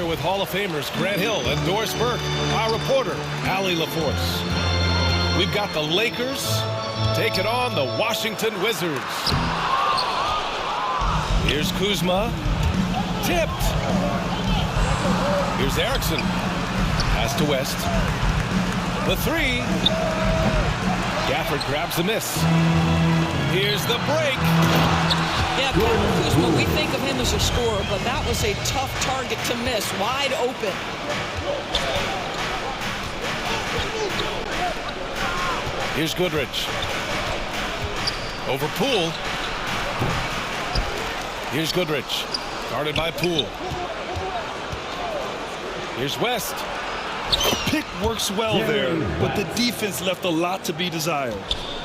with Hall of Famers Grant Hill and Doris Burke, our reporter, Allie LaForce. We've got the Lakers taking on the Washington Wizards. Here's Kuzma. Tipped. Here's Erickson. Pass to West. The three. Gafford grabs the miss. Here's the break. Yeah, Kuzma, we think of him as a scorer, but that was a tough target to miss. Wide open. Here's Goodrich. Over Poole. Here's Goodrich. Guarded by Poole. Here's West. Pick works well there, but the defense left a lot to be desired.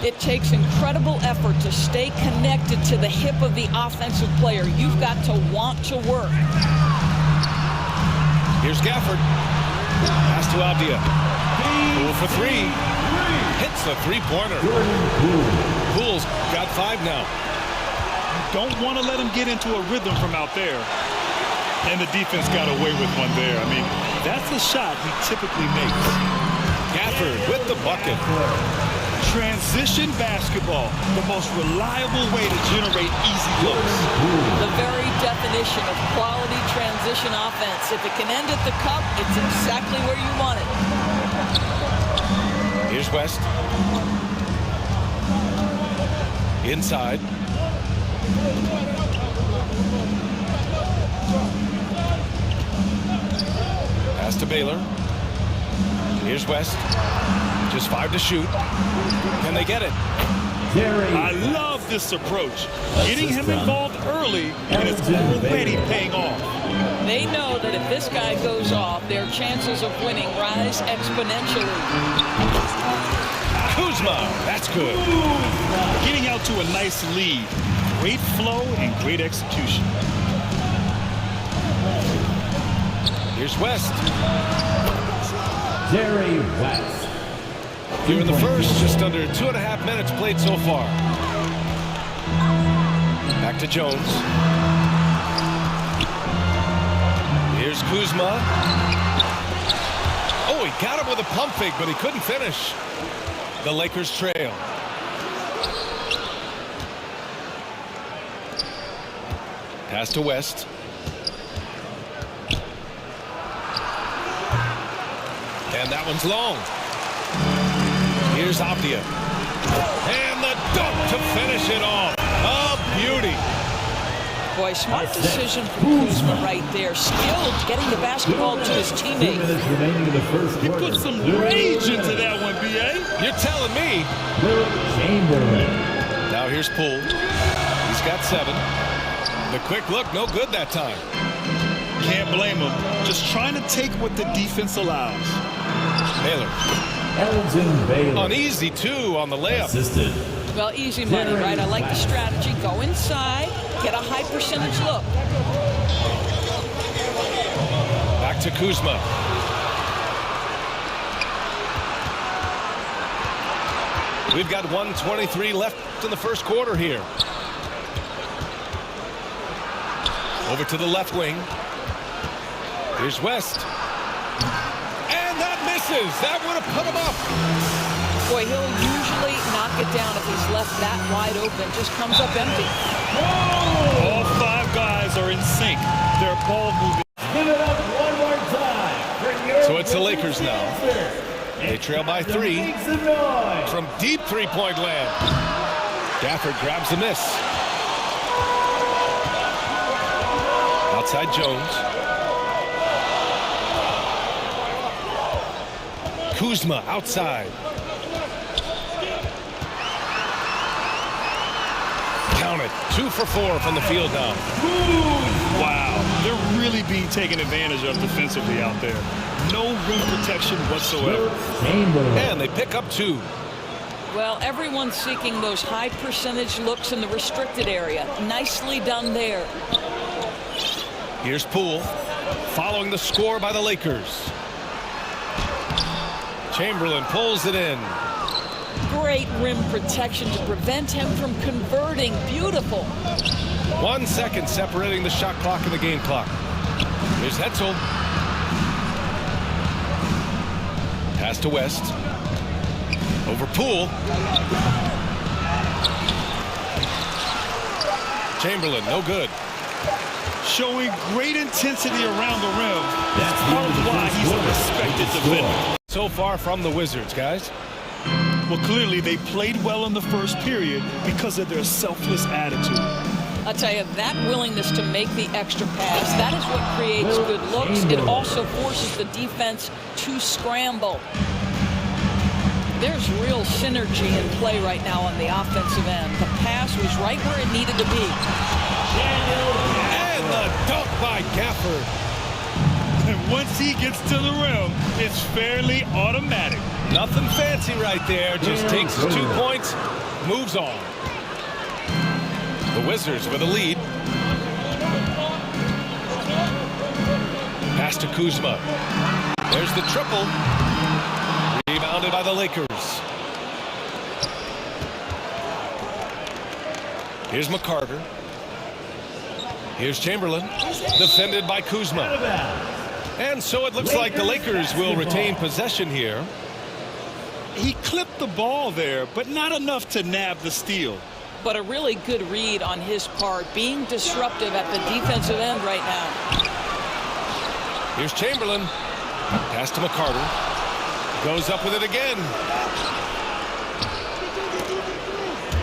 It takes incredible effort to stay connected to the hip of the offensive player. You've got to want to work. Here's Gafford. Pass to Abdia. Poole for three. Hits the three-pointer. Poole's got 5 now. Don't want to let him get into a rhythm from out there. And the defense got away with one there. I mean, that's a shot he typically makes. Gafford with the bucket. Transition basketball, the most reliable way to generate easy looks. The very definition of quality transition offense. If it can end at the cup, it's exactly where you want it. Here's West. Inside. Pass to Baylor. Here's West. Just 5 to shoot. Can they get it? I love this approach. Getting him involved early, and it's already paying off. They know that if this guy goes off, their chances of winning rise exponentially. Kuzma, that's good. Getting out to a nice lead. Great flow and great execution. Here's West. Jerry West. Here in the first, just under 2.5 minutes played so far. Back to Jones. Here's Kuzma. Oh, he got him with a pump fake, but he couldn't finish. The Lakers trail. Pass to West. And that one's long. Here's Abdia. And the dunk to finish it off. A beauty. Boy, smart decision from Kuzma right there. Skilled getting the basketball to his teammate. He put some rage into that one, B.A. You're telling me. Now here's Poole. He's got 7. The quick look, no good that time. Can't blame him. Just trying to take what the defense allows. Baylor. An easy 2 on the layup. Assisted. Well, easy money, right? I like the strategy. Go inside, get a high percentage look. Back to Kuzma. We've got 1:23 left in the first quarter here. Over to the left wing. Here's West. And that misses. That would have put him up. Boy, he'll usually knock it down if he's left that wide open. Just comes up empty. All 5 guys are in sync. Their ball moving. Give it up one more time. So it's the Lakers now. They trail by 3 from deep three-point land. Gafford grabs the miss. Outside Jones. Kuzma outside. Count it. 2 for 4 from the field now. Wow, they're really being taken advantage of defensively out there. No rim protection whatsoever. And they pick up 2. Well, everyone's seeking those high percentage looks in the restricted area. Nicely done there. Here's Poole, following the score by the Lakers. Chamberlain pulls it in. Great rim protection to prevent him from converting. Beautiful. 1 second separating the shot clock and the game clock. Here's Hetzel. Pass to West. Over Poole. Chamberlain, no good. Showing great intensity around the rim. That's part of why he's a respected defender. So far from the Wizards, guys. Well, clearly they played well in the first period because of their selfless attitude. I'll tell you, that willingness to make the extra pass, that is what creates good looks. It also forces the defense to scramble. There's real synergy in play right now on the offensive end. The pass was right where it needed to be. And the dunk by Gafford. And once he gets to the rim, it's fairly automatic. Nothing fancy right there. Just takes his 2 points, moves on. The Wizards with a lead. Pass to Kuzma. There's the triple. Rebounded by the Lakers. Here's McCarter. Here's Chamberlain. Defended by Kuzma. And so it looks like the Lakers will retain possession here. He clipped the ball there, but not enough to nab the steal. But a really good read on his part, being disruptive at the defensive end right now. Here's Chamberlain. Pass to McCarter. Goes up with it again.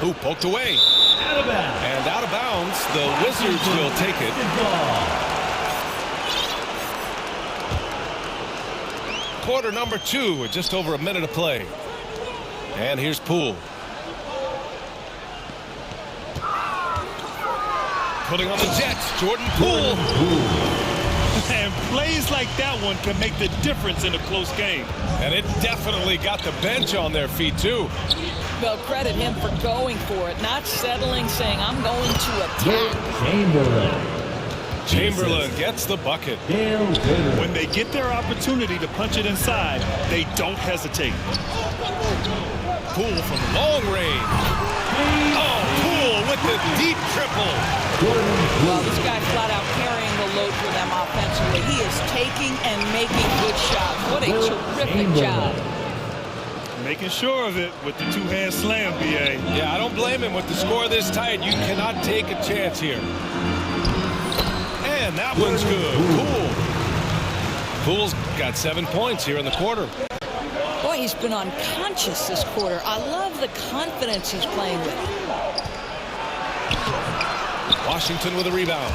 Who poked away. And out of bounds, the Wizards will take it. Quarter number 2 with just over a minute of play. And here's Poole. Putting on the Jets, Jordan Poole. And plays like that one can make the difference in a close game. And it definitely got the bench on their feet, too. Well, credit him for going for it, not settling, saying, I'm going to attack. Chamberlain gets the bucket. When they get their opportunity to punch it inside, they don't hesitate. Poole from long range. Oh, Poole with the deep triple. Well, this guy flat out carrying the load for them offensively. He is taking and making good shots. What a terrific job. Making sure of it with the two-hand slam, B.A. Yeah, I don't blame him with the score this tight. You cannot take a chance here. And that one's good. Poole. Poole's got 7 points here in the quarter. Boy, he's been unconscious this quarter. I love the confidence he's playing with. Washington with a rebound.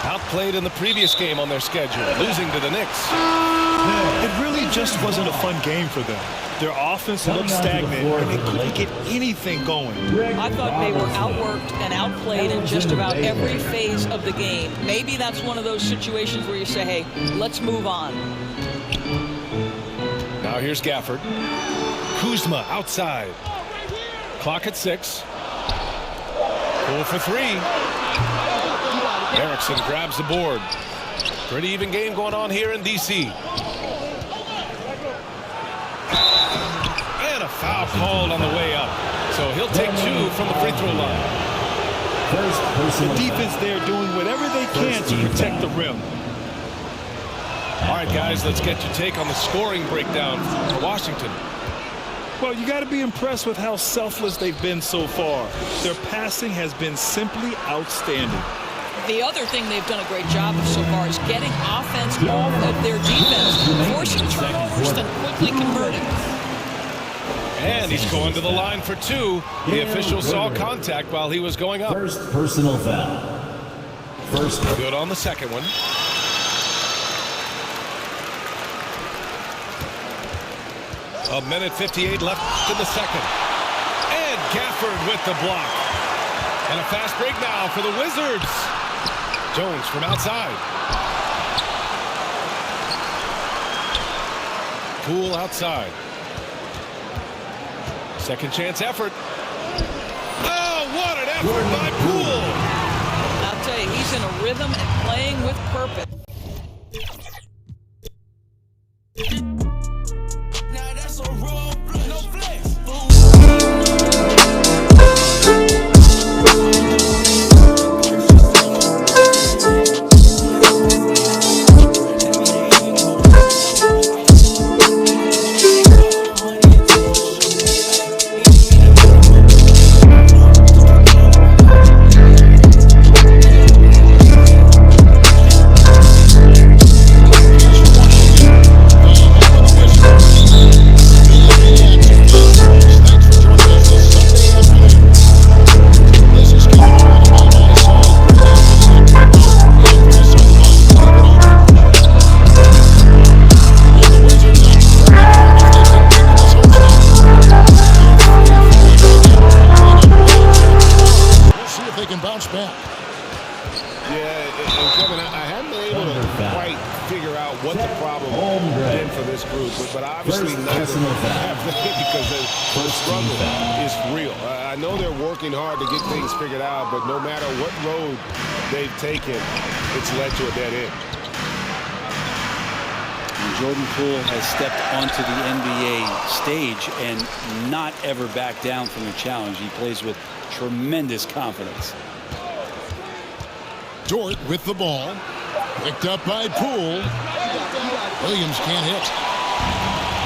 Outplayed in the previous game on their schedule, losing to the Knicks. It really just wasn't a fun game for them. Their offense looked stagnant, and they couldn't get anything going. I thought they were outworked and outplayed in just about every phase of the game. Maybe that's one of those situations where you say, hey, let's move on. Now here's Gafford. Kuzma outside. Clock at 6. Poole for 3. Erickson grabs the board. Pretty even game going on here in D.C. And a foul called on the way up. So he'll take 2 from the free throw line. The defense there doing whatever they can to protect the rim. All right, guys, let's get your take on the scoring breakdown for Washington. Well, you got to be impressed with how selfless they've been so far. Their passing has been simply outstanding. The other thing they've done a great job of so far is getting offense off of their defense, forcing turnovers, then quickly converting. And he's going to the line for 2. The official saw contact while he was going up. First personal foul. Good on the second one. A minute 58 left in the second. And Gafford with the block. And a fast break now for the Wizards. Jones from outside. Poole outside. Second chance effort. Oh, what an effort by Poole. I'll tell you, he's in a rhythm and playing with purpose. they can bounce back. Yeah, and Kevin, I haven't been able to quite figure out what the problem has been for this group, but obviously neither have they, because the struggle is real. I know they're working hard to get things figured out, but no matter what road they've taken, it's led to a dead end. Jordan Poole has stepped onto the NBA stage and not ever backed down from a challenge. He plays with tremendous confidence. Dort with the ball. Picked up by Poole. Williams can't hit.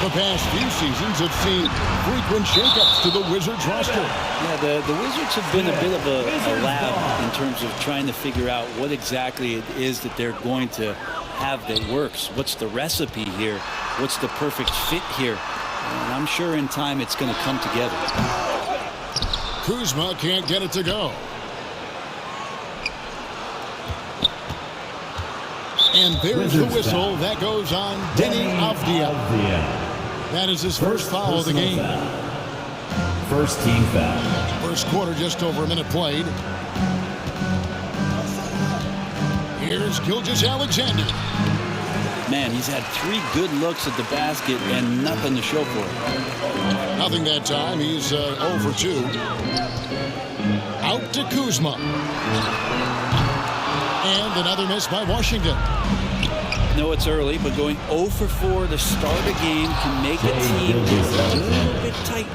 The past few seasons have seen frequent shakeups to the Wizards roster. Yeah, the Wizards have been a bit of a lab in terms of trying to figure out what exactly it is that they're going to have that works. What's the recipe here? What's the perfect fit here? And I'm sure in time it's going to come together. Kuzma can't get it to go. And there's the whistle. That goes on Denny Avdia. That is his first foul of the game. First team foul. First quarter, just over a minute played. Here's Gilgeous-Alexander. Man, he's had 3 good looks at the basket and nothing to show for it. Nothing that time. He's 0 for 2. Out to Kuzma. And another miss by Washington. No, it's early, but going 0 for 4 to start a game can make a team a little bit tight.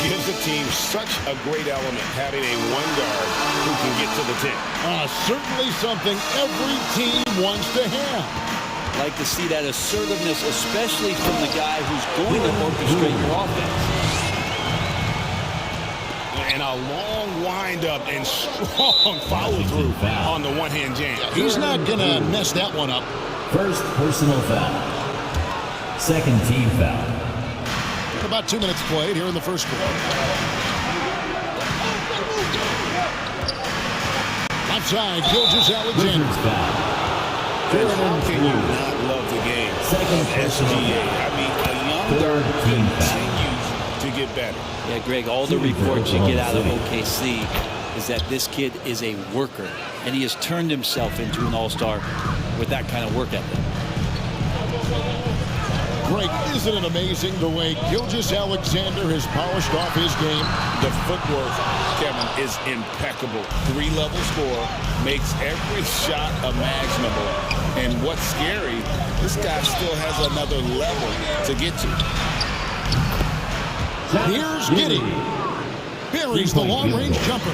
Gives the team such a great element, having a one guard who can get to the 10. Certainly something every team wants to have. Like to see that assertiveness, especially from the guy who's going to orchestrate your offense. And a long windup and strong follow-through on the one-hand jam. He's not going to mess that one up. First personal foul. Second team foul. About 2 minutes played here in the first quarter. Outside, Gilgeous-Alexander. How can you not love the game? Second SGA. I mean, a young guard continues to get better. Yeah, Greg, all the reports you get out of OKC is that this kid is a worker, and he has turned himself into an all-star with that kind of work ethic. Greg, isn't it amazing the way Gilgeous-Alexander has polished off his game? The footwork, Kevin, is impeccable. 3-level score, makes every shot imaginable. And what's scary, this guy still has another level to get to. Here's Giddey. Buries the long-range jumper.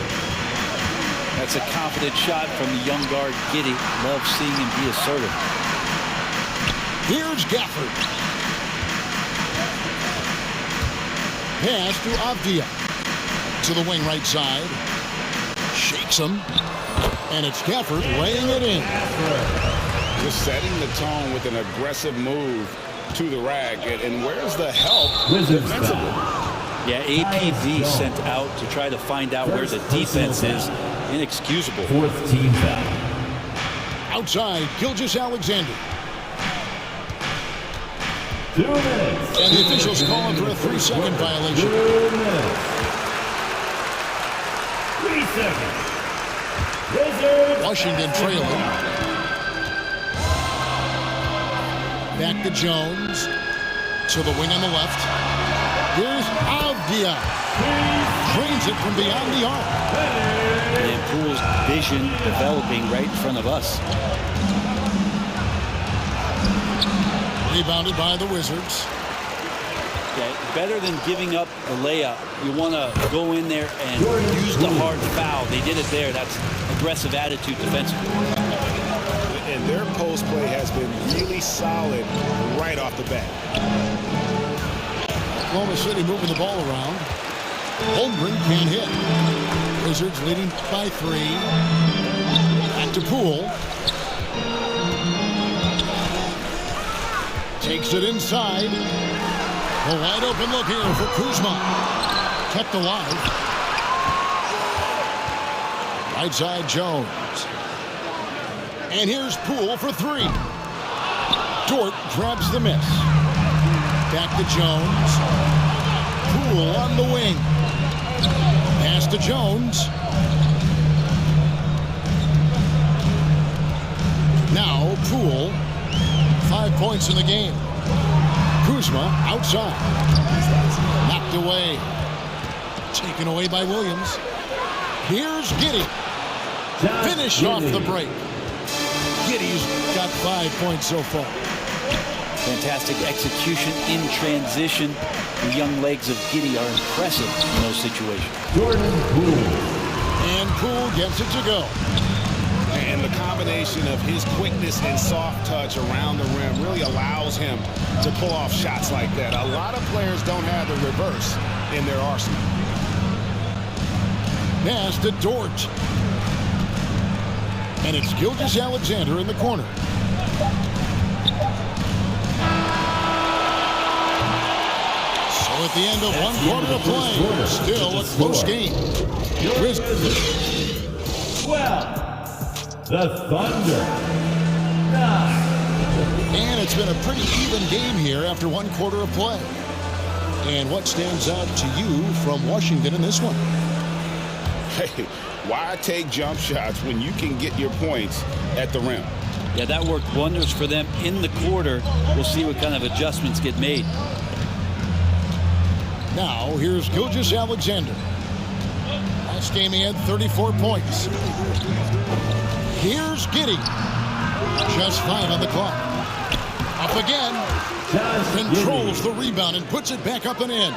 That's a confident shot from the young guard, Giddey. Love seeing him be assertive. Here's Gafford. Pass to Avdia. To the wing right side. Shakes him. And it's Gafford laying it in. Just setting the tone with an aggressive move to the rack. And where's the help defensively? Yeah, APV sent out to try to find out where the defense is. Inexcusable. Fourth team foul. Outside, Gilgeous-Alexander. 2 minutes. And the officials calling for a 3-second violation. 2 minutes. 3 seconds. Wizards. Washington trailing. Back to Jones. To the wing on the left. Here's Avdia. Drains it from beyond the arc. And Poole's vision developing right in front of us. Rebounded by the Wizards. Yeah, better than giving up the layup, you want to go in there and use the hard foul. They did it there. That's aggressive attitude defensively. And their post play has been really solid right off the bat. Oklahoma City moving the ball around. Holmgren can't hit. Wizards leading by 3. Back to Poole. Takes it inside. A wide open look here for Kuzma. Kept alive. Right side Jones. And here's Poole for 3. Dort grabs the miss. Back to Jones. Poole on the wing. Pass to Jones. 5 points in the game. Kuzma outside. Knocked away. Taken away by Williams. Here's Giddey. Finish off the break. Giddey's got 5 points so far. Fantastic execution in transition. The young legs of Giddey are impressive in those situations. And Poole gets it to go. And the combination of his quickness and soft touch around the rim really allows him to pull off shots like that. A lot of players don't have the reverse in their arsenal. Pass to Dort. And it's Gilgeous-Alexander in the corner. So at the end of one quarter of play, still a close game. Well, the Thunder. 9. And it's been a pretty even game here after one quarter of play. And what stands out to you from Washington in this one? Hey, why take jump shots when you can get your points at the rim? Yeah, that worked wonders for them in the quarter. We'll see what kind of adjustments get made. Now, here's Gilgeous-Alexander. Last game he had 34 points. Here's Giddey. Just 5 on the clock. Up again. Controls the rebound and puts it back up and in.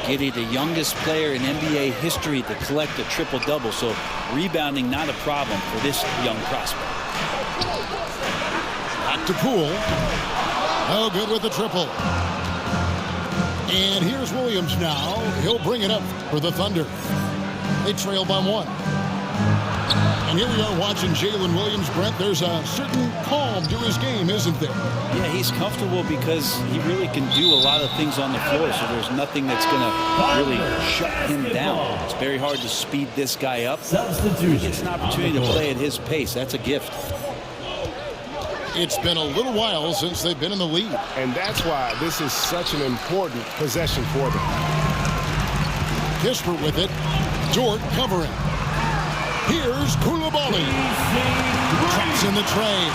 Giddey, the youngest player in NBA history to collect a triple-double, so rebounding not a problem for this young prospect. Back to Poole. Oh, good with the triple. And here's Williams now. He'll bring it up for the Thunder. They trail by 1. And here we are watching Jalen Williams, Brent. There's a certain calm to his game, isn't there? Yeah, he's comfortable because he really can do a lot of things on the floor, so there's nothing that's going to really shut him down. It's very hard to speed this guy up. He gets an opportunity to play at his pace. That's a gift. It's been a little while since they've been in the lead. And that's why this is such an important possession for them. Kispert with it. Dort covering. Here's Koulibaly. Traps in the tray.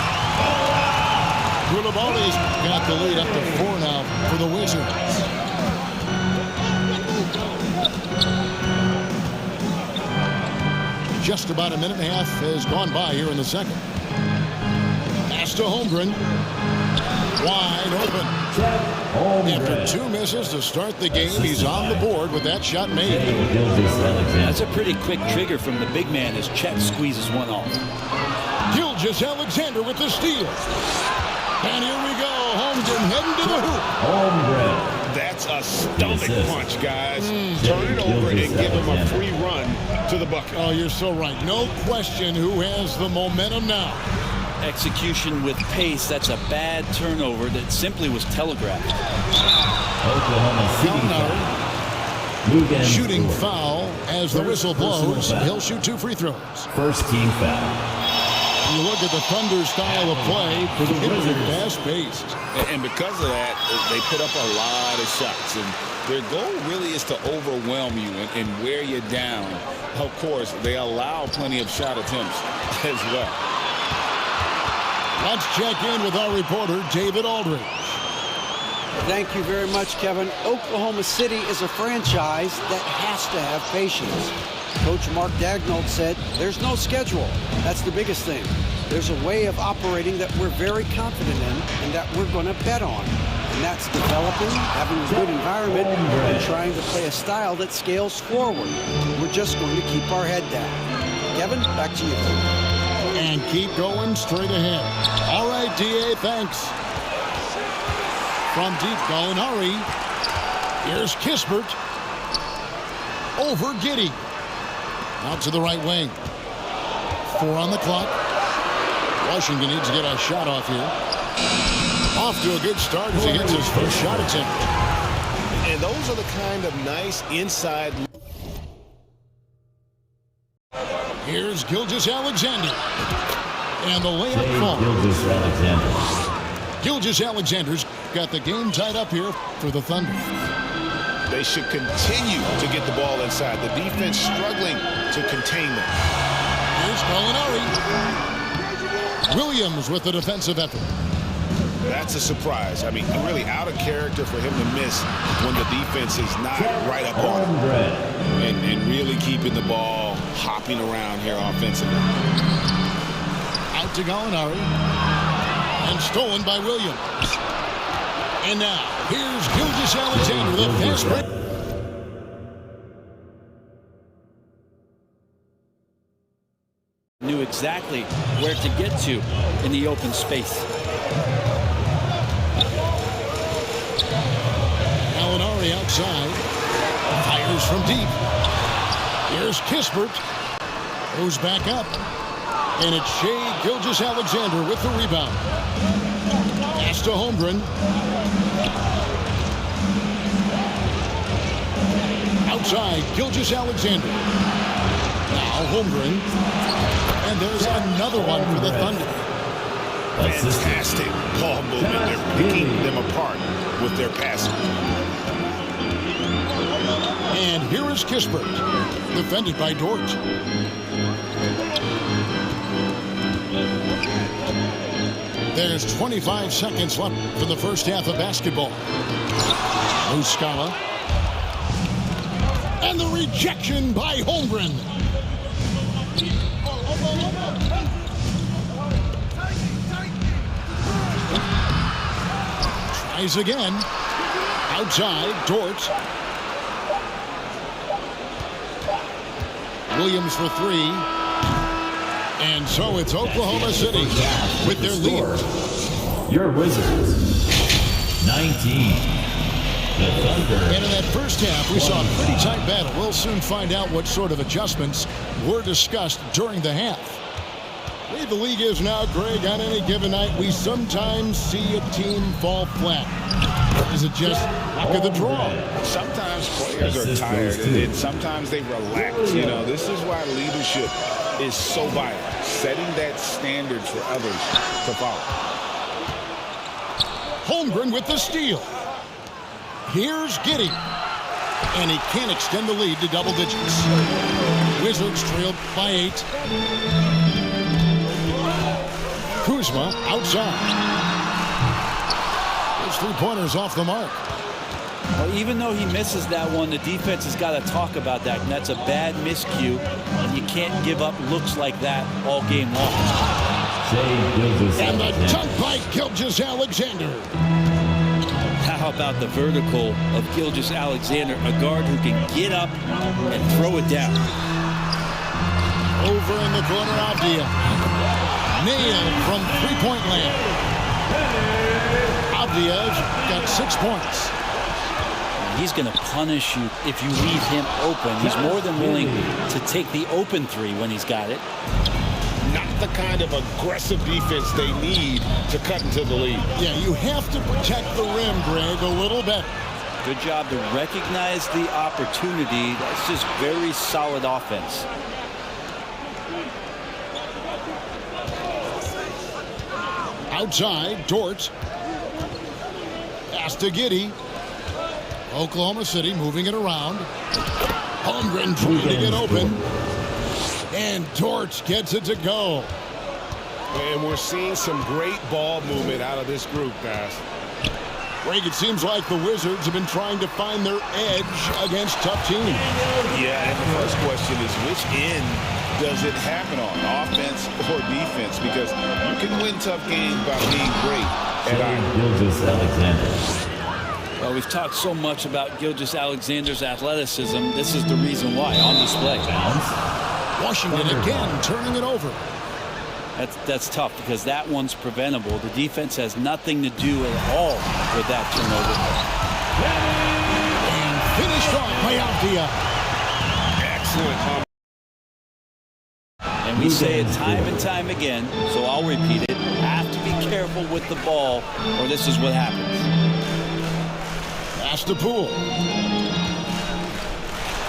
Koulibaly's got the lead up to 4 now for the Wizards. Just about a minute and a half has gone by here in the second. Pass to Holmgren. Wide open. After 2 misses to start the game, he's on the board with that shot made. That's a pretty quick trigger from the big man as Chet squeezes one off. Gilgeous-Alexander with the steal. And here we go. Holmgren heading to the hoop. Holmgren. That's a stomach punch, guys. Turn it over and give him a free run to the bucket. Oh, you're so right. No question who has the momentum now. Execution with pace. That's a bad turnover that simply was telegraphed. Oklahoma City. Shooting foul as the whistle blows. He'll shoot 2 free throws. First team foul. You look at the Thunder style of play. It's fast-paced. And because of that, they put up a lot of shots. And their goal really is to overwhelm you and wear you down. Of course, they allow plenty of shot attempts as well. Let's check in with our reporter, David Aldridge. Thank you very much, Kevin. Oklahoma City is a franchise that has to have patience. Coach Mark Daigneault said, there's no schedule. That's the biggest thing. There's a way of operating that we're very confident in and that we're going to bet on. And that's developing, having a good environment, and trying to play a style that scales forward. We're just going to keep our head down. Kevin, back to you. And keep going straight ahead. All right, D.A., thanks. From deep, Gallinari. Here's Kispert. Over Giddey. Out to the right wing. 4 on the clock. Washington needs to get a shot off here. Off to a good start as he hits his first shot attempt. And those are the kind of nice inside. Here's Gilgeous-Alexander. And the layup falls. Gilgeous-Alexander's got the game tied up here for the Thunder. They should continue to get the ball inside. The defense struggling to contain them. Here's Gallinari. Williams with the defensive effort. That's a surprise. I mean, really out of character for him to miss when the defense is not right up on him. And really keeping the ball hopping around here offensively. Out to Gallinari. And stolen by Williams. And now, here's Gilgeous-Alexander with a fast break. Knew exactly where to get to in the open space. Gallinari outside. Fires from deep. Here's Kispert. Goes back up. And it's Shai Gilgeous-Alexander with the rebound. Pass to Holmgren. Outside, Gilgeous-Alexander. Now Holmgren. And there's another one for the Thunder. Fantastic ball movement. They're picking them apart with their passing. And here is Kispert. Defended by Dort. There's 25 seconds left for the first half of basketball. Muscala. And the rejection by Holmgren. Tries again. Outside, Dort. Williams for three. And so it's Oklahoma City with their lead. Your Wizards, 19. The Thunder. And in that first half, we saw a pretty tight battle. We'll soon find out what sort of adjustments were discussed during the half. The way the league is now, Greg, on any given night, we sometimes see a team fall flat. Is it just luck of the draw? Sometimes players are tired, and sometimes they relax. You know, this is why leadership is so vital, setting that standard for others to follow. Holmgren with the steal. Here's Giddey. And he can't extend the lead to double digits. Wizards trailed by 8. Kuzma outside. Those three-pointers off the mark. Well, even though he misses that one, the defense has got to talk about that. And that's a bad miscue. And you can't give up looks like that all game long. And the dunk by Gilgeous-Alexander. How about the vertical of Gilgeous-Alexander, a guard who can get up and throw it down. Over in the corner, Avdia. Nailed from three-point land. Avdia's got 6 points. He's going to punish you if you leave him open. He's more than willing to take the open three when he's got it. Not the kind of aggressive defense they need to cut into the lead. Yeah, you have to protect the rim, Greg, a little better. Good job to recognize the opportunity. That's just very solid offense. Outside, Dort. Pass to Giddey. Oklahoma City moving it around. Holmgren trying to get open. And Dort gets it to go. And we're seeing some great ball movement out of this group, guys. Greg, it seems like the Wizards have been trying to find their edge against tough teams. Yeah, and the first question is, which end does it happen on, offense or defense? Because you can win tough games by being great at either. Gilgeous-Alexander. Well, we've talked so much about Gilgeous-Alexander's athleticism. This is the reason why, on display. Washington again turning it over. That's tough because that one's preventable. The defense has nothing to do at all with that turnover. And finished off by Avdia. Excellent. And we say it time and time again, so I'll repeat it. Have to be careful with the ball, or this is what happens. Pass to Poole.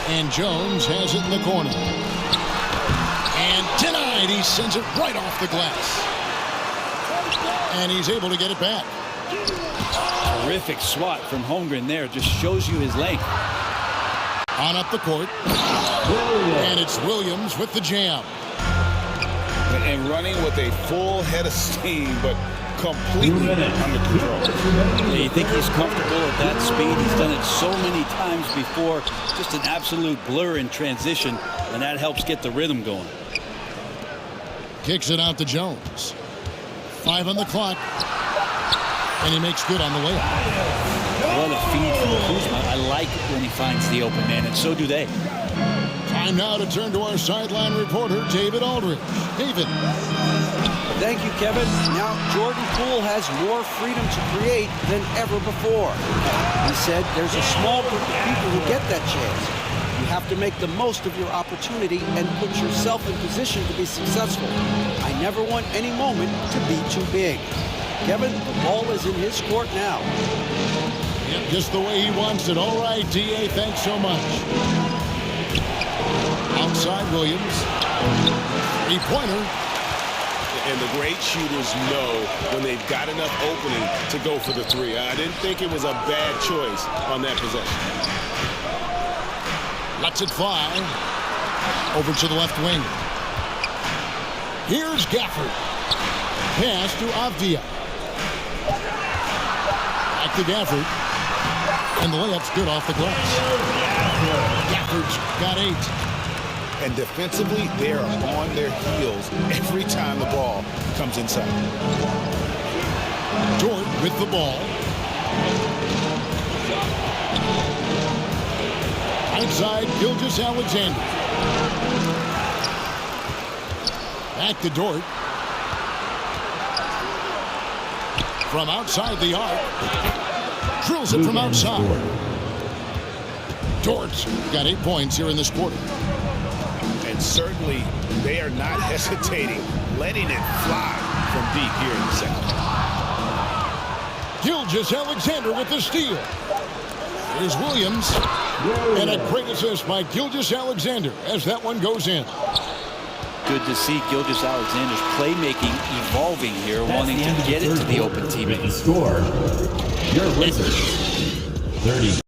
And Jones has it in the corner. And denied. He sends it right off the glass. And he's able to get it back. Terrific swat from Holmgren there. Just shows you his length. On up the court. And it's Williams with the jam. And running with a full head of steam, but completely under control. Yeah, you think he's comfortable at that speed? He's done it so many times before. Just an absolute blur in transition, and that helps get the rhythm going. Kicks it out to Jones. 5 on the clock. And he makes good on the layup. What a feed from Kuzma. I like when he finds the open man, and so do they. Time now to turn to our sideline reporter, David Aldridge. David. Thank you, Kevin. Now, Jordan Poole has more freedom to create than ever before. He said there's a small group of people who get that chance. You have to make the most of your opportunity and put yourself in position to be successful. I never want any moment to be too big. Kevin, the ball is in his court now. Yep, just the way he wants it. All right, D.A., thanks so much. Outside Williams. Three-pointer. And the great shooters know when they've got enough opening to go for the three. I didn't think it was a bad choice on that possession. Lets it fly. Over to the left wing. Here's Gafford. Pass to Avdia. Back to Gafford. And the layup's good off the glass. Gafford's got 8. And defensively, they are on their heels every time the ball comes inside. Dort with the ball. Outside, Gilgeous-Alexander. Back to Dort. From outside the arc. Drills it from outside. Dort's got 8 points here in this quarter. And certainly, they are not hesitating, letting it fly from deep here in the second. Gilgeous-Alexander with the steal. Here's Williams. And a great assist by Gilgeous-Alexander as that one goes in. Good to see Gilgeous-Alexander's playmaking evolving here, wanting to get it to the open teammate. The score, your Wizards, 30.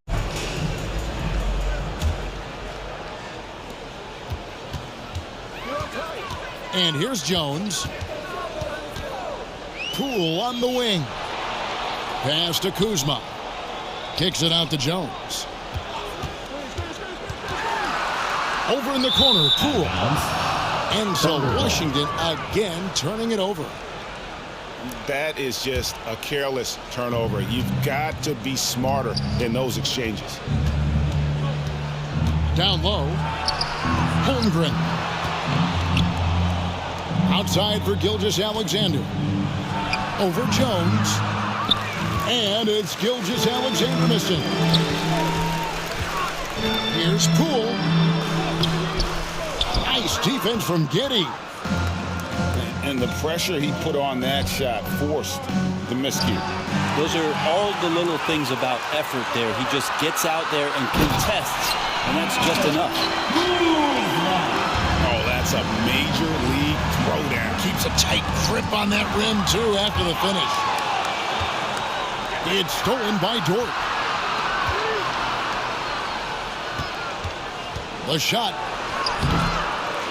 And here's Jones. Poole on the wing. Pass to Kuzma. Kicks it out to Jones. Over in the corner, Poole. And so Washington again turning it over. That is just a careless turnover. You've got to be smarter in those exchanges. Down low. Holmgren. Outside for Gilgeous-Alexander. Over Jones. And it's Gilgeous-Alexander missing. Here's Poole. Nice defense from Giddey. And the pressure he put on that shot forced the miscue. Those are all the little things about effort there. He just gets out there and contests, and that's just enough. Oh, that's a major league throwdown. Keeps a tight grip on that rim, too, after the finish. It's stolen by Dort. The shot.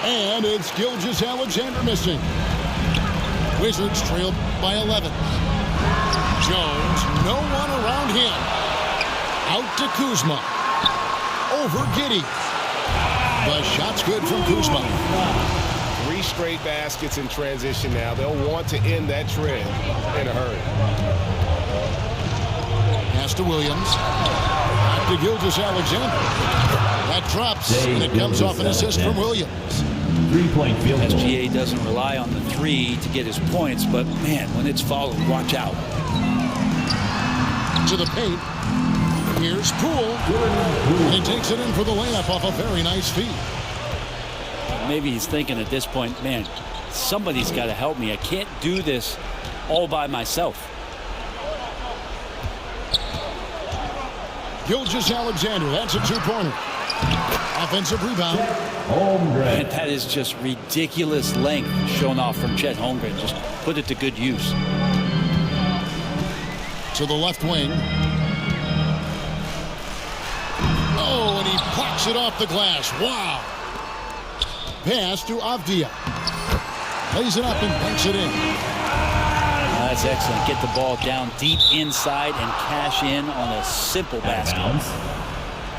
And it's Gilgeous-Alexander missing. Wizards trailed by 11. Jones, no one around him. Out to Kuzma. Over Giddey. The shot's good from Kuzma. 3 straight baskets in transition now. They'll want to end that trend in a hurry. Pass to Williams. Back to Gilgeous-Alexander. That drops, and it comes off an assist from Williams. 3-point field goal. SGA doesn't rely on the 3 to get his points, but man, when it's followed, watch out. To the paint. Here's Poole. And he takes it in for the layup off a very nice feed. Maybe he's thinking at this point, man, somebody's got to help me. I can't do this all by myself. Gilgeous-Alexander, that's a 2-pointer. Offensive rebound. Holmgren. And that is just ridiculous length shown off from Chet Holmgren. Just put it to good use. To the left wing. Oh, and he plucks it off the glass. Wow. Pass to Avdia. Plays it up and banks it in. That's excellent. Get the ball down deep inside and cash in on a simple basket.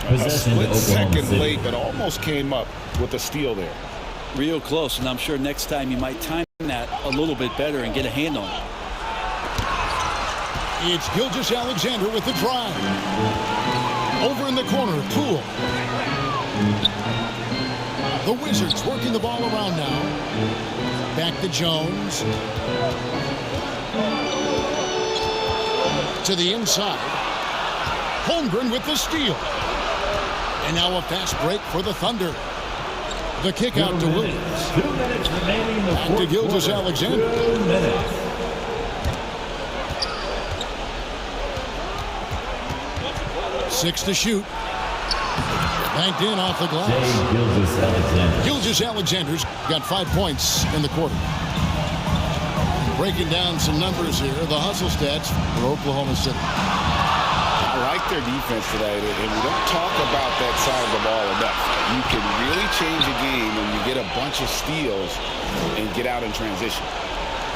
A split second late, but almost came up with a steal there. Real close, and I'm sure next time you might time that a little bit better and get a hand on it. It's Gilgeous-Alexander with the drive. Over in the corner, Poole. The Wizards working the ball around now. Back to Jones. To the inside. Holmgren with the steal. And now a fast break for the Thunder. The kick out to Williams. 2 minutes remaining in the Back to Gilgeous-Alexander. 2 minutes. 6 to shoot. Banked in off the glass. Gilgeous-Alexander. Gilgeous-Alexander's got 5 points in the quarter. Breaking down some numbers here. The hustle stats for Oklahoma City. I like their defense today, and we don't talk about that side of the ball enough. You can really change a game when you get a bunch of steals and get out in transition.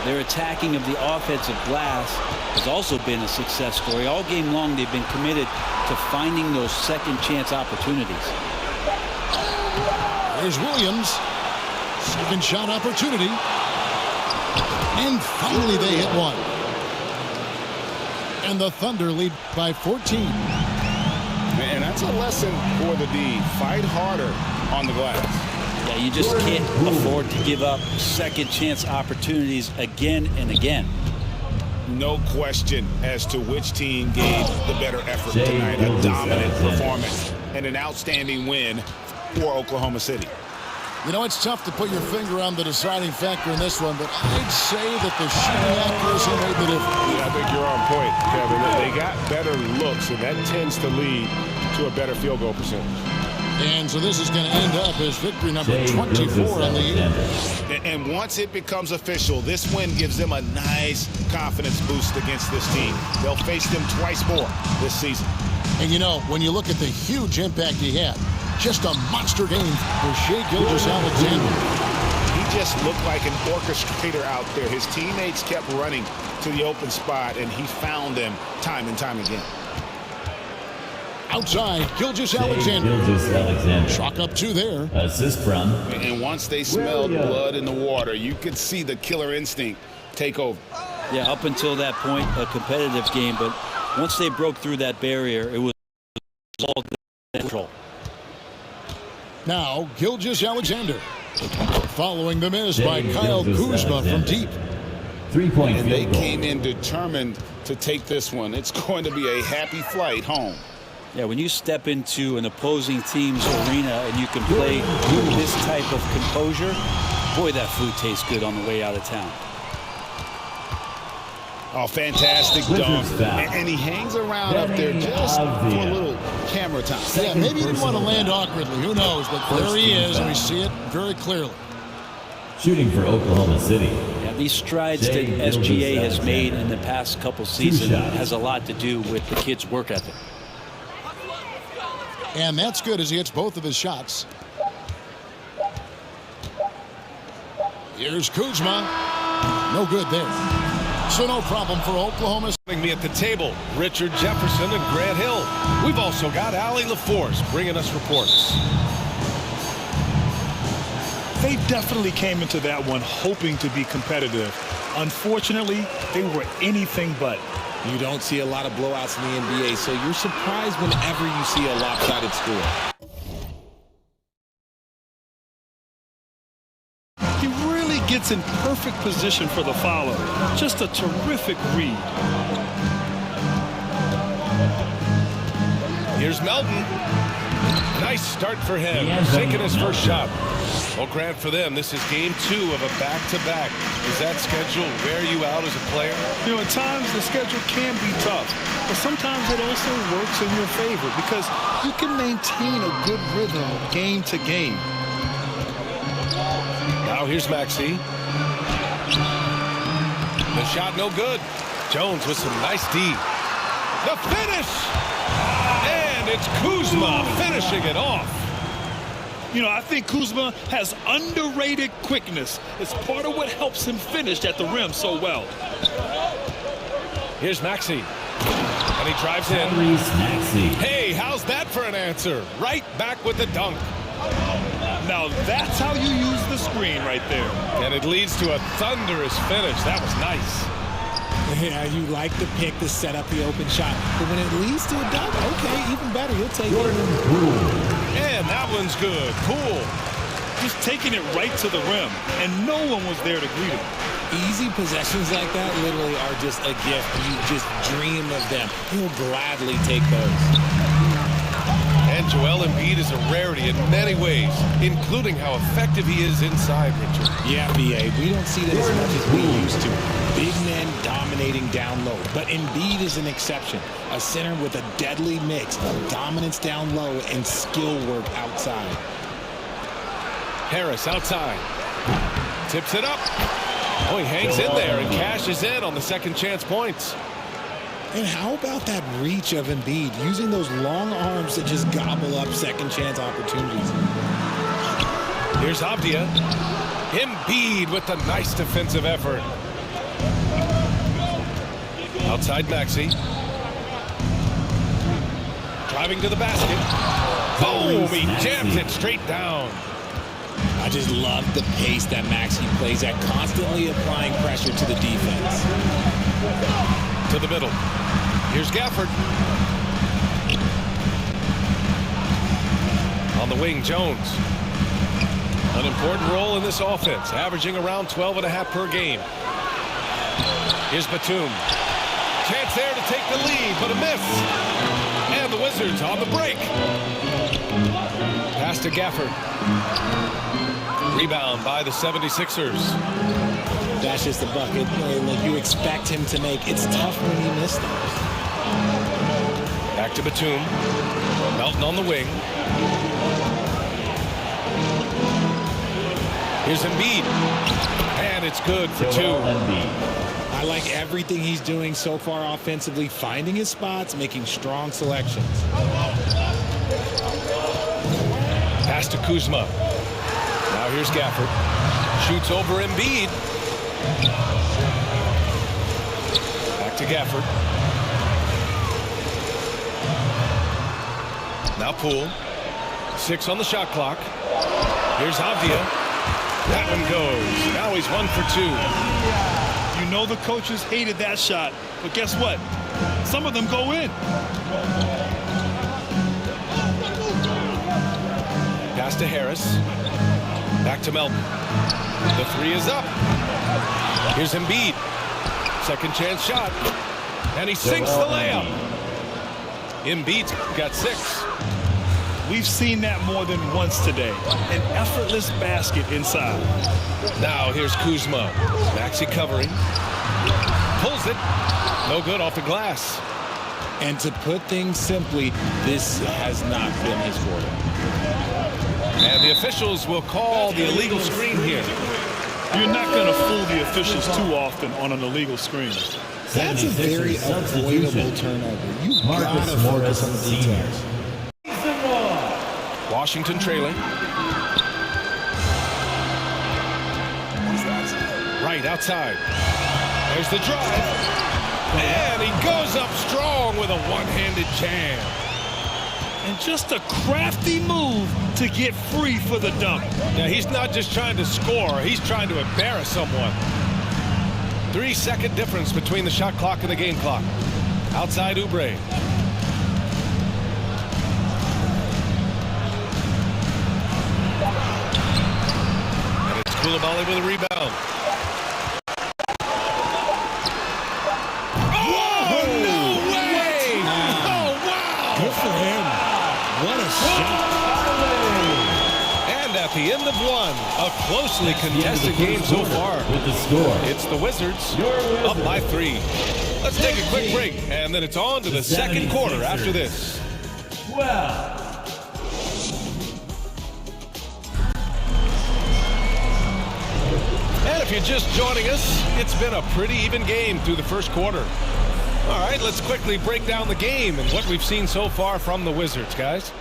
Their attacking of the offensive glass has also been a success story. All game long, they've been committed to finding those second chance opportunities. There's Williams. Second shot opportunity. And finally they hit one. And the Thunder lead by 14. And that's a lesson for the D. Fight harder on the glass. Yeah, you just can't afford to give up second chance opportunities again and again. No question as to which team gave the better effort tonight. A dominant performance and an outstanding win for Oklahoma City. You know, it's tough to put your finger on the deciding factor in this one, but I'd say that the shooting accuracy made the difference. Yeah, I think you're on point, Kevin. They got better looks, and that tends to lead to a better field goal percentage. And so this is going to end up as victory number 24 on the year. And once it becomes official, this win gives them a nice confidence boost against this team. They'll face them twice more this season. And you know, when you look at the huge impact he had, just a monster game for Shai Gilgeous-Alexander. He just looked like an orchestrator out there. His teammates kept running to the open spot, and he found them time and time again. Outside, Gilgeous-Alexander. Gilgeous-Alexander. Chalk up 2 there. Assist from. And once they smelled blood in the water, you could see the killer instinct take over. Yeah, up until that point, a competitive game, but once they broke through that barrier, it was all control. Now, Gilgeous-Alexander. Following the miss by Kyle Kuzma from deep. 3-point And they field goal. came in determined to take this one. It's going to be a happy flight home. Yeah, when you step into an opposing team's arena and you can play with this type of composure, boy, that food tastes good on the way out of town. Oh, fantastic dunk. And he hangs around up there just for a little camera time. Yeah, maybe he didn't want to land awkwardly. Who knows? But there he is, and we see it very clearly. Shooting for Oklahoma City. Yeah, these strides that SGA has made in the past couple seasons has a lot to do with the kid's work ethic. And that's good as he hits both of his shots. Here's Kuzma. No good there. So no problem for Oklahoma. Joining me at the table, Richard Jefferson and Grant Hill. We've also got Allie LaForce bringing us reports. They definitely came into that one hoping to be competitive. Unfortunately, they were anything but. You don't see a lot of blowouts in the NBA, so you're surprised whenever you see a lopsided score. He really gets in perfect position for the follow. Just a terrific read. Here's Melton. Nice start for him, taking his first shot. Well, Grant, for them, this is game 2 of a back-to-back. Does that schedule wear you out as a player? You know, at times the schedule can be tough, but sometimes it also works in your favor because you can maintain a good rhythm game to game. Now here's Maxey. The shot no good. Jones with some nice D. The finish! And it's Kuzma finishing it off. You know, I think Kuzma has underrated quickness. It's part of what helps him finish at the rim so well. Here's Maxey. And he drives in. Hey, how's that for an answer? Right back with the dunk. Now that's how you use the screen right there. And it leads to a thunderous finish. That was nice. Yeah, you like the pick to set up the open shot. But when it leads to a dunk, okay, even better. You'll take it. And that one's good. Poole. Just taking it right to the rim, and no one was there to greet him. Easy possessions like that literally are just a gift. You just dream of them. He'll gladly take those. And Joel Embiid is a rarity in many ways, including how effective he is inside, Richard. Yeah, BA, we don't see that as much as we used to. Big men dominating down low. But Embiid is an exception. A center with a deadly mix of dominance down low and skill work outside. Harris outside. Tips it up. Oh, he hangs in there and cashes in on the second chance points. And how about that reach of Embiid, using those long arms to just gobble up second chance opportunities? Here's Avdia. Embiid with the nice defensive effort. Outside Maxey. Driving to the basket. Boom! He jams it straight down. I just love the pace that Maxey plays at, constantly applying pressure to the defense. To the middle. Here's Gafford. On the wing, Jones. An important role in this offense, averaging around 12.5 per game. Here's Batum. Chance there to take the lead, but a miss. And the Wizards on the break. Pass to Gafford. Rebound by the 76ers. That's just a bucket like you expect him to make. It's tough when he missed those. Back to Batum. Melton on the wing. Here's Embiid. And it's good for two. I like everything he's doing so far offensively, finding his spots, making strong selections. Pass to Kuzma. Now here's Gafford. Shoots over Embiid. Back to Gafford. Now Poole. 6 on the shot clock. Here's Avdia. That one goes. Now he's 1 for 2. You know the coaches hated that shot, but guess what? Some of them go in. Pass to Harris. Back to Melton. The 3 is up. Here's Embiid. Second chance shot. And he sinks the layup. Embiid's got 6. We've seen that more than once today. An effortless basket inside. Now here's Kuzma. Maxey covering. Pulls it. No good off the glass. And to put things simply, this has not been his quarter. And the officials will call the illegal screen here. You're not going to fool the officials too often on an illegal screen. That's a very avoidable turnover. You've got to focus on the details. Washington trailing. Right outside. There's the drive. And he goes up strong with a one-handed jam. And just a crafty move to get free for the dunk. Now, he's not just trying to score. He's trying to embarrass someone. 3-second difference between the shot clock and the game clock. Outside Oubre. And it's Koulibaly with a rebound. What a shot. And at the end of one, a closely contested game so far. With the score, It's the Wizards up by 3. Let's take a quick break, and then it's on to the second quarter after this. well. And if you're just joining us, it's been a pretty even game through the first quarter. All right, let's quickly break down the game and what we've seen so far from the Wizards, guys.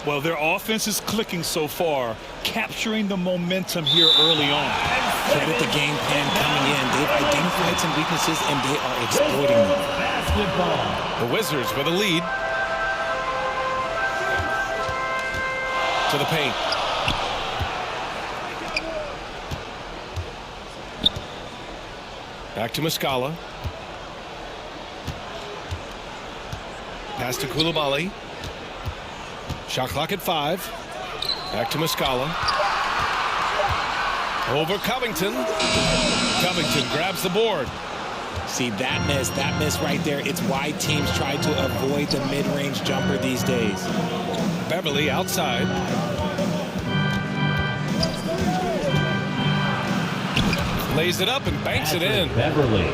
Well, their offense is clicking so far, capturing the momentum here early on. Credit the game plan coming in. They've identified some weaknesses, and they are exploiting them. The Wizards with a lead. To the paint. Back to Muscala. Pass to Koulibaly. Shot clock at 5. Back to Muscala. Over Covington. Covington grabs the board. See, that miss right there, it's why teams try to avoid the mid-range jumper these days. Beverly outside. Lays it up and banks it in. Beverly.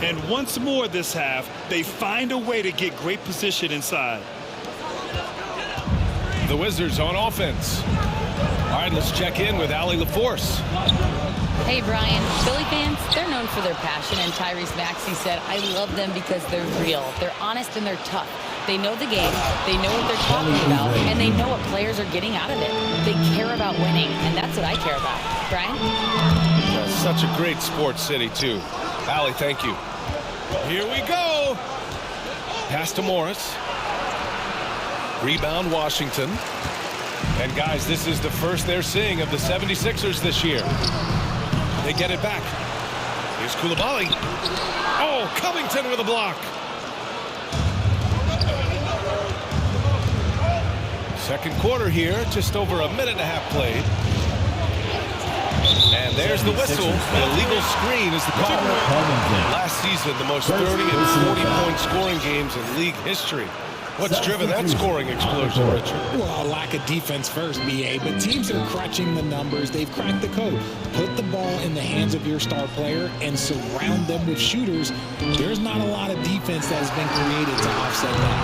And once more this half, they find a way to get great position inside. The Wizards on offense. All right, let's check in with Allie LaForce. Hey, Brian. Philly fans, they're known for their passion, and Tyrese Maxey said, I love them because they're real. They're honest and they're tough. They know the game, they know what they're talking about, and they know what players are getting out of it. They care about winning, and that's what I care about. Brian? Yeah, such a great sports city, too. Allie, thank you. Here we go. Pass to Morris. Rebound, Washington. And, guys, this is the first they're seeing of the 76ers this year. They get it back. Here's Koulibaly. Oh, Covington with a block. Second quarter here, just over a minute and a half played. And there's the whistle. The illegal screen is the call. Last season, the most 30 and 40-point scoring games in league history. What's driven that scoring explosion, Richard? Well, a lack of defense first, BA, but teams are crutching the numbers. They've cracked the code. Put the ball in the hands of your star player and surround them with shooters. There's not a lot of defense that has been created to offset that.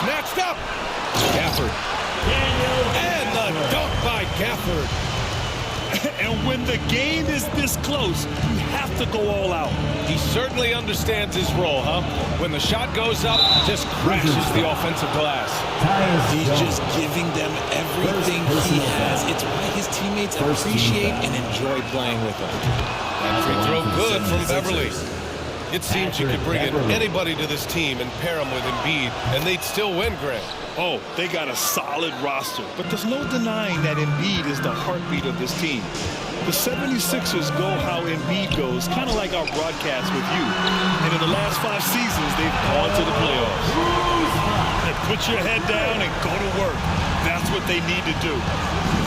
Snatched up. Gafford. And the dunk by Gafford. And when the game is this close, you have to go all out. He certainly understands his role, huh? When the shot goes up, just crashes the offensive glass. He's just giving them everything he has. It's why his teammates appreciate and enjoy playing with him. That free throw good from Beverly. It seems you could bring in anybody to this team and pair them with Embiid, and they'd still win, Greg. Oh, they got a solid roster, but there's no denying that Embiid is the heartbeat of this team. The 76ers go how Embiid goes, kind of like our broadcast with you. And in the last 5 seasons, they've gone to the playoffs. And put your head down and go to work. That's what they need to do.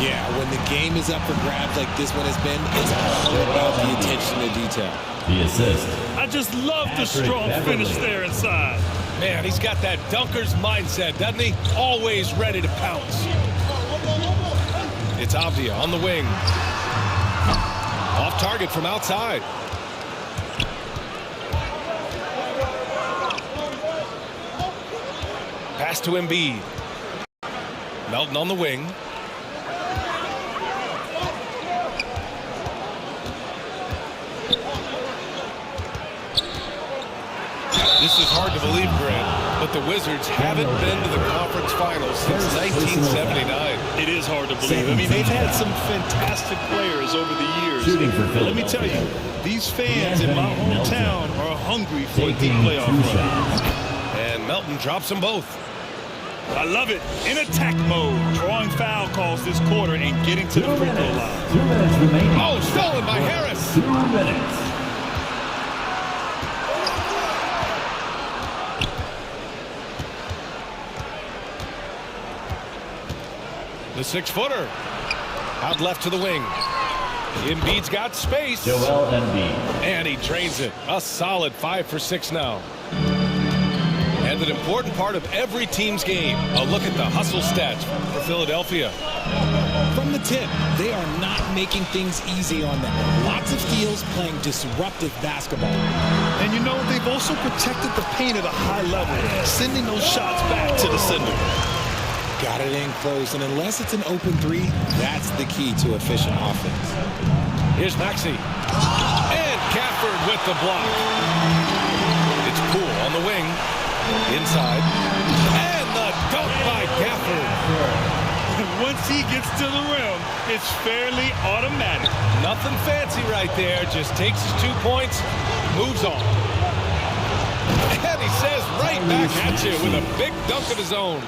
Yeah, when the game is up for grabs like this one has been, it's all about the attention to detail. The assist. I just love the strong finish there inside. Man, he's got that dunker's mindset, doesn't he? Always ready to pounce. It's Avdia on the wing. Off target from outside. Pass to Embiid. Melton on the wing. This is hard to believe, Grant, but the Wizards haven't been to the conference finals since 1979. It is hard to believe. I mean, they've had some fantastic players over the years. Let me tell you, these fans in my hometown are hungry for a deep playoff run. And Melton drops them both. I love it. In attack mode, drawing foul calls this quarter and getting to the free throw line. 2 minutes remaining. Oh, stolen by Harris. 2 minutes. The 6-footer. Out left to the wing. Embiid's got space. Joel Embiid. And he drains it. A solid 5 for 6 now. And an important part of every team's game. A look at the hustle stats for Philadelphia. From the tip, they are not making things easy on them. Lots of steals, playing disruptive basketball. And you know, they've also protected the paint at a high level, sending those shots back to the sender. Got it in close, and unless it's an open 3, that's the key to efficient offense. Here's Maxey. And Gafford with the block. It's Poole on the wing. Inside. And the dunk by Gafford. Once he gets to the rim, it's fairly automatic. Nothing Nothing fancy right there. Just takes his 2 points, moves on. And he says right back at you with a big dunk of his own.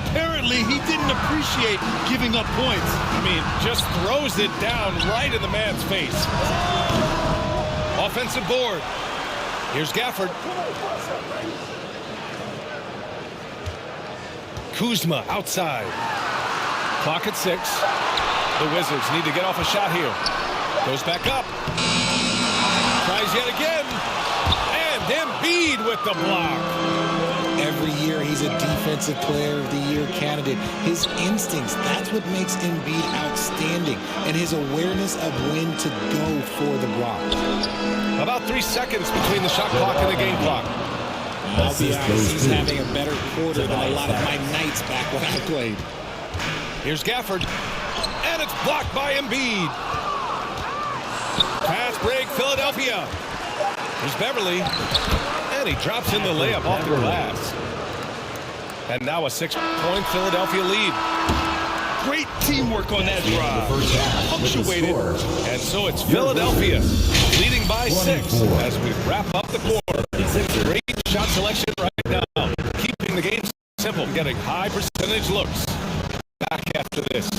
Apparently, he didn't appreciate giving up points. I mean, just throws it down right in the man's face. Offensive board. Here's Gafford. Kuzma outside. Clock at 6. The Wizards need to get off a shot here. Goes back up. Tries yet again. And Embiid with the block. Every year he's a Defensive Player of the Year candidate. His instincts, that's what makes Embiid outstanding. And his awareness of when to go for the block. About 3 seconds between the shot clock and the game clock. I'll be honest, he's having a better quarter than a lot of my nights back when I played. Here's Gafford. And it's blocked by Embiid. Pass break, Philadelphia. Here's Beverly. And he drops in the layup off the glass. And now a 6-point Philadelphia lead. Great teamwork on that drive. Punctuated. And so it's Philadelphia leading by 6 as we wrap up the quarter. Great shot selection right now. Keeping the game simple. Getting high percentage looks. Back after this.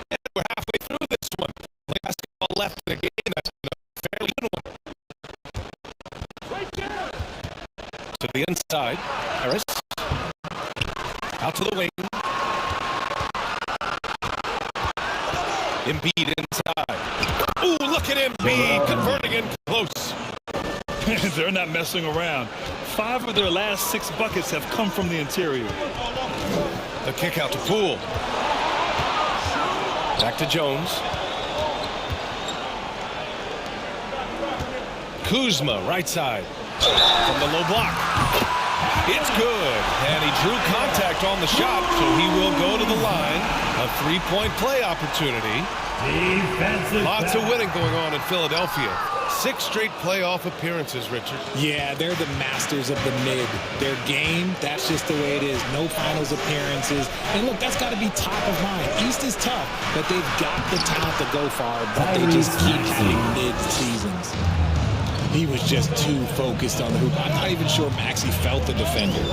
And we're halfway through this one. Basketball left in the game. That's a fairly good one. To the inside. Harris. Out to the wing. Embiid inside. Ooh, look at Embiid converting in close. They're not messing around. 5 of their last 6 buckets have come from the interior. The kick out to Poole. Back to Jones. Kuzma, right side. From the low block. It's good. And he drew contact on the shot, so he will go to the line. A 3-point play opportunity. Lots of winning going on in Philadelphia. 6 straight playoff appearances, Richard. Yeah, they're the masters of the mid. Their game, that's just the way it is. No finals appearances. And look, that's got to be top of mind. East is tough, but they've got the talent to go far, but they just keep having mid seasons. He was just too focused on the hoop. I'm not even sure Maxey felt the defender.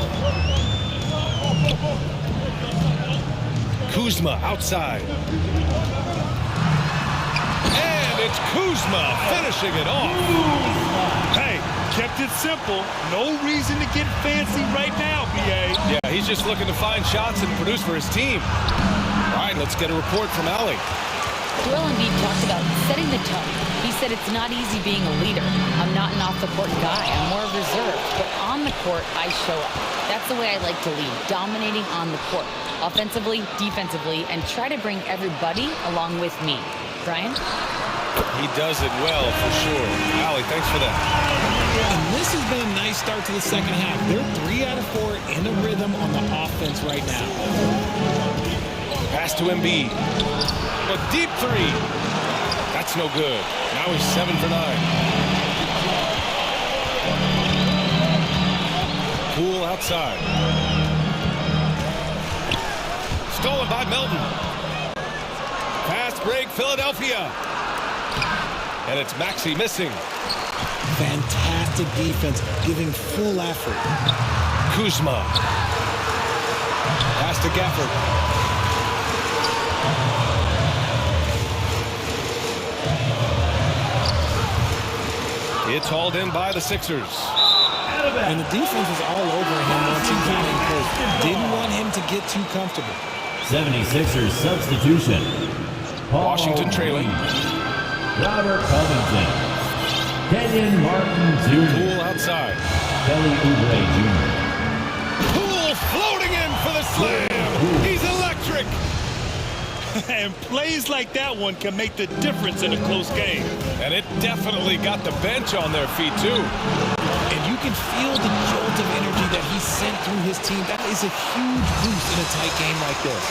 Kuzma outside. And it's Kuzma finishing it off. Hey, kept it simple. No reason to get fancy right now, BA. Yeah, he's just looking to find shots and produce for his team. All right, let's get a report from Allie. Joel Embiid talked about setting the tone. He said it's not easy being a leader. I'm not an off-the-court guy. I'm more reserved. But on the court, I show up. That's the way I like to lead, dominating on the court, offensively, defensively, and try to bring everybody along with me. Brian? He does it well, for sure. Allie, thanks for that. And this has been a nice start to the second half. They're 3 out of 4 in a rhythm on the offense right now. Pass to Embiid. A deep 3. That's no good. Now he's 7 for 9. Poole outside. Stolen by Melton. Fast break, Philadelphia. And it's Maxey missing. Fantastic defense, giving full effort. Kuzma. Pass to Gafford. It's hauled in by the Sixers. And the defense was all over him once he got in close. Didn't want him to get too comfortable. 76ers substitution. Washington trailing. Robert Covington. Kenyon Martin Jr. Poole outside. Kelly Oubre Jr. Poole floating in for the slam. He's electric. And plays like that one can make the difference in a close game. And it definitely got the bench on their feet, too. And you can feel the jolt of energy that he sent through his team. That is a huge boost in a tight game like this.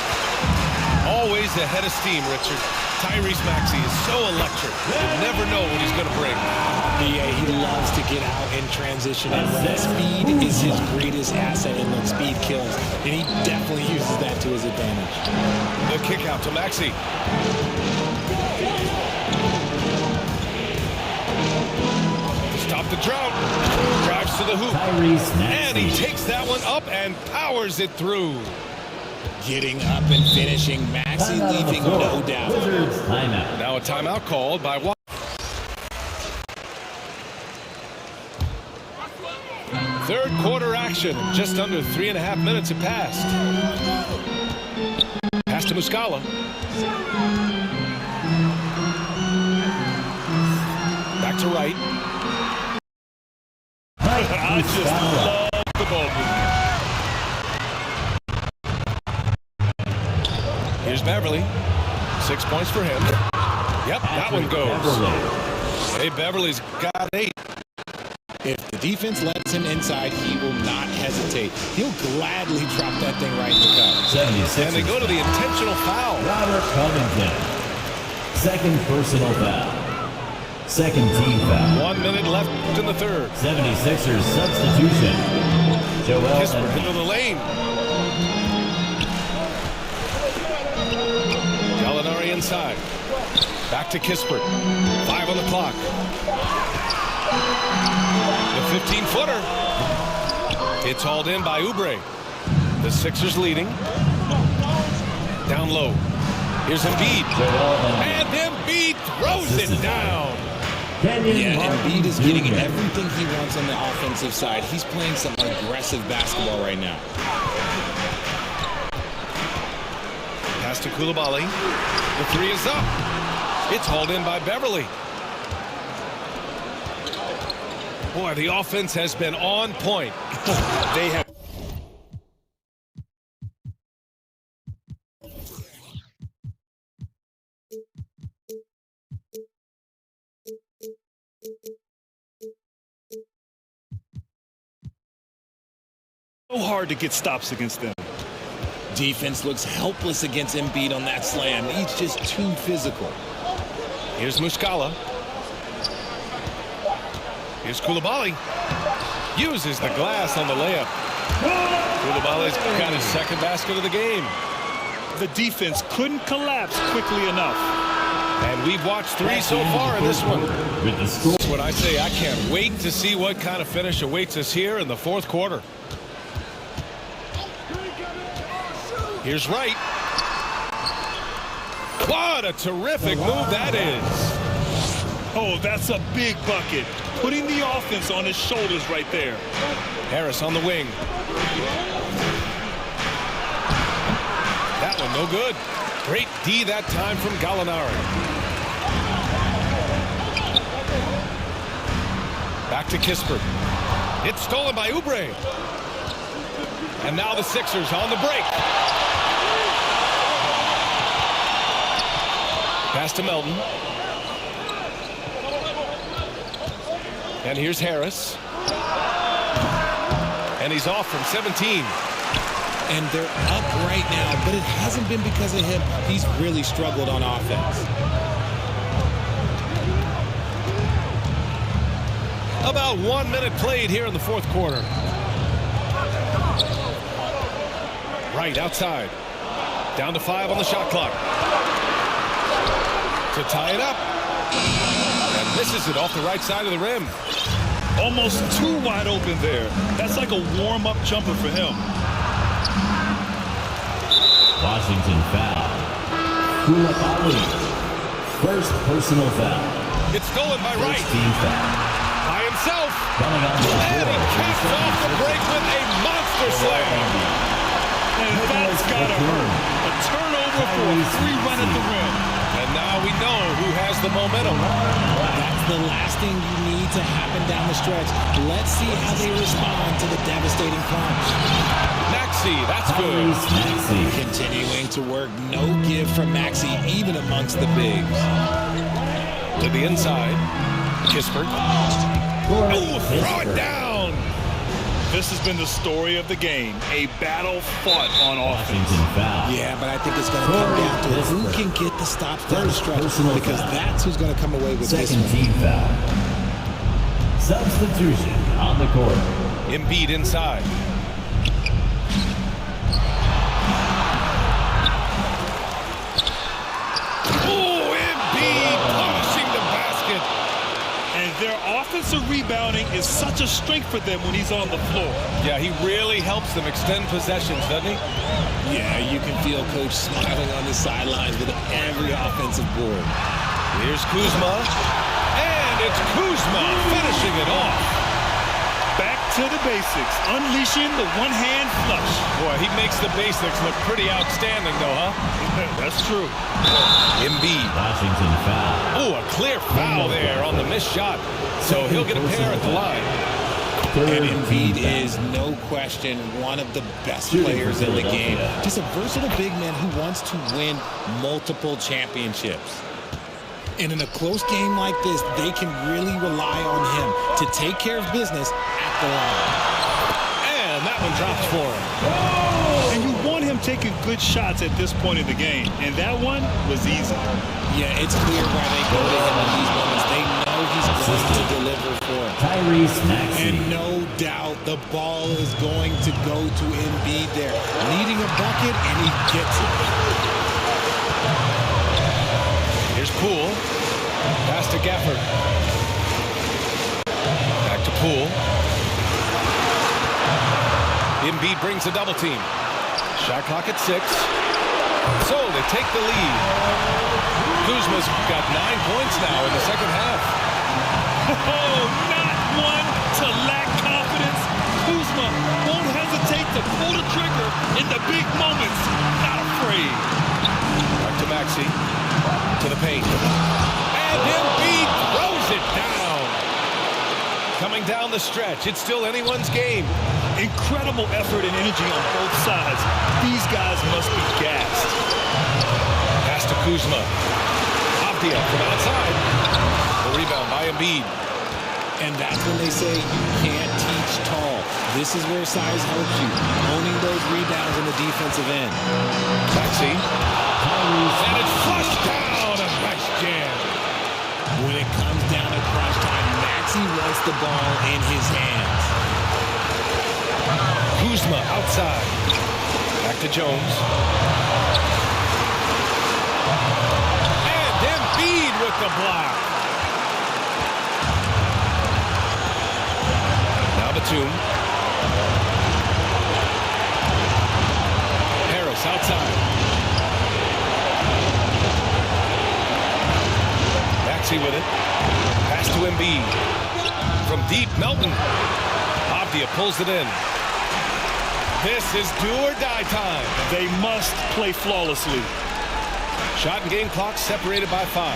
Always a head of steam, Richard. Tyrese Maxey is so electric. You never know what he's going to bring. Yeah, he loves to get out and transition. And speed is his greatest asset, and when speed kills. And he definitely uses that to his advantage. The kick out to Maxey. Stop the drought. Drives to the hoop. And he takes that one up and powers it through. Getting up and finishing. Maxey leaving no doubt. Now a timeout called by Watt. Third quarter action. Just under 3.5 minutes have passed. Pass to Muscala. Back to Wright. I just love the ball movement. Here's Beverly. 6 points for him. Yep, that one goes. Hey, Beverly's got 8. If the defense lets him inside, he will not hesitate. He'll gladly drop that thing right in the cup. 76. And they go to the intentional foul. Robert Covington. Second personal foul. Second team foul. 1 minute left in the third. 76ers substitution. Joel Kispert into the lane. Gallinari inside. Back to Kispert. 5 on the clock. The 15-footer. It's hauled in by Oubre. The Sixers leading. Down low. Here's Embiid. And Embiid throws it down. Embiid is getting everything he wants on the offensive side. He's playing some aggressive basketball right now. Pass to Koulibaly. The 3 is up. It's hauled in by Beverly. Boy, the offense has been on point. They have. So hard to get stops against them. Defense looks helpless against Embiid on that slam. He's just too physical. Here's Muscala. Here's Koulibaly. Uses the glass on the layup. Koulibaly's got his second basket of the game. The defense couldn't collapse quickly enough. And we've watched 3 so far in this one. That's what I say. I can't wait to see what kind of finish awaits us here in the fourth quarter. Here's Wright. What a terrific move that is. Oh, that's a big bucket. Putting the offense on his shoulders right there. Harris on the wing. That one no good. Great D that time from Gallinari. Back to Kispert. It's stolen by Oubre. And now the Sixers on the break. Pass to Melton. And here's Harris. And he's off from 17. And they're up right now, but it hasn't been because of him. He's really struggled on offense. About 1 minute played here in the fourth quarter. Right outside. Down to 5 on the shot clock. To tie it up. And misses it off the right side of the rim. Almost too wide open there. That's like a warm-up jumper for him. Washington foul. Koulibaly. First personal foul. It's stolen by Wright. Team foul. By himself. Coming on the And he caps off the break with a monster slam. And that's got to hurt. A turnover for a free run at the rim. And now we know who has the momentum. That's the last thing you need to happen down the stretch. Let's see how they respond to the devastating crunch. Maxey, that's good. Continuing to work, no give from Maxey, even amongst the bigs. To the inside, Kispert. Oh, throw it down. This has been the story of the game. A battle fought on offense. Yeah, but I think it's going to come down to who can get the stops down the stretch, because that's who's going to come away with this one. Second team foul. Substitution on the court. Embiid inside. offensive rebounding is such a strength for them when he's on the floor. Yeah, he really helps them extend possessions, doesn't he? Yeah, you can feel Coach smiling on the sidelines with every offensive board. Here's Kuzma, and it's Kuzma finishing it off. Back to the basics, unleashing the one-hand flush. Boy, he makes the basics look pretty outstanding, though, huh? That's true. Embiid. Washington foul. Oh, a clear foul there on the missed shot. So he'll get a pair at the line. And Embiid is, no question, one of the best players in the game. Just a versatile big man who wants to win multiple championships. And in a close game like this, they can really rely on him to take care of business at the line. And that one drops for him. And you want him taking good shots at this point in the game. And that one was easy. Yeah, it's clear why they go to him in these moments. They know he's going to deliver for him. Tyrese Maxey. And no doubt the ball is going to go to Embiid there. Needing a bucket, and he gets it. Here's Poole. Pass to Gafford. Back to Poole. Embiid brings a double team. Shot clock at 6. So they take the lead. Kuzma's got 9 points now in the second half. Oh, not one to lack confidence. Kuzma won't hesitate to pull the trigger in the big moments. Not afraid. Back to Maxey. To the paint. And Embiid throws it down. Coming down the stretch. It's still anyone's game. Incredible effort and energy on both sides. These guys must be gassed. Pass to Kuzma. Avdia from outside. The rebound by Embiid. And that's when they say you can't teach tall. This is where size helps you. Owning those rebounds in the defensive end. Maxey. And it's flushed down. A nice jam. When it comes down to crunch time, Maxey wants the ball in his hands. Kuzma outside. Back to Jones. And Embiid with the block. Now Batum. Harris outside. Maxey with it. Pass to Embiid. From deep, Melton. Avdia pulls it in. This is do or die time. They must play flawlessly. Shot and game clock separated by 5.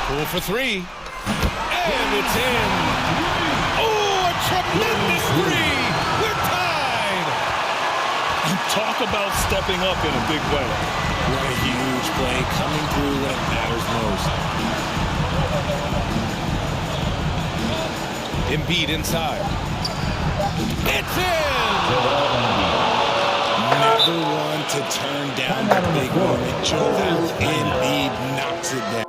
Poole for 3. And it's in. Oh, a tremendous 3. We're tied. Talk about stepping up in a big way. What a huge play coming through when it matters most. Embiid inside. It's in! Never one to turn down the big moment. Joel Embiid knocks it down.